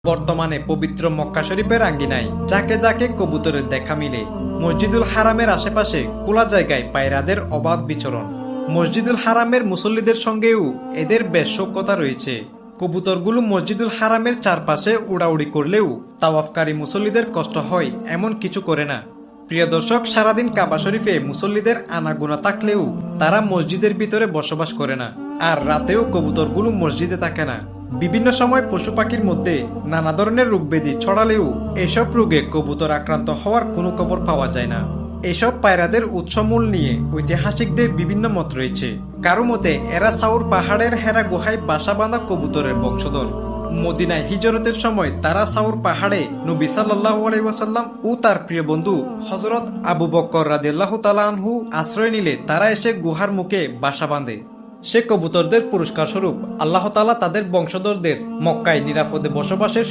বর্তমানে পবিত্র মক্কা শরীফের আঙ্গিনায় যাকে যাকে কবুতরের দেখা মিলে। মসজিদুল হারামের আশেপাশে খোলা জায়গায় পায়রাদের অবাধ বিচরণ। মসজিদুল হারামের মুসল্লিদের সঙ্গেও এদের বেশ সখ্যতা রয়েছে। কবুতরগুলো মসজিদুল হারামের চারপাশে উড়াউড়ি করলেও তাওয়াফকারী মুসল্লিদের কষ্ট হয় এমন কিছু করে না। প্রিয় দর্শক, সারাদিন কাবা শরীফে মুসল্লিদের আনাগোনা থাকলেও তারা মসজিদের ভিতরে বসবাস করে না, আর রাতেও কবুতরগুলো মসজিদে থাকে না। বিভিন্ন সময় পশু পাখির মধ্যে নানা ধরনের রোগব্যাধি ছড়ালেও এসব রোগে কবুতর আক্রান্ত হওয়ার কোনো খবর পাওয়া যায় না। এসব পায়রাদের উৎসমূল নিয়ে ঐতিহাসিকদের বিভিন্ন মত রয়েছে। কারো মতে এরা সাউর পাহাড়ের হেরা গুহায় বাসা বাঁধা কবুতরের বংশধর। মদিনায় হিজরতের সময় তারা সাউর পাহাড়ে নবী সাল্লাল্লাহু আলাইহি ওয়াসাল্লাম ও তার প্রিয় বন্ধু হযরত আবু বকর রাদিয়াল্লাহু তাআলা আনহু আশ্রয় নিলে তারা এসে গুহার মুখে বাসা বাঁধে। সে কবুতরদের পুরস্কার স্বরূপ আল্লাহ তাআলা তাদের বংশধরদের মক্কায় নিরাপদে বসবাসের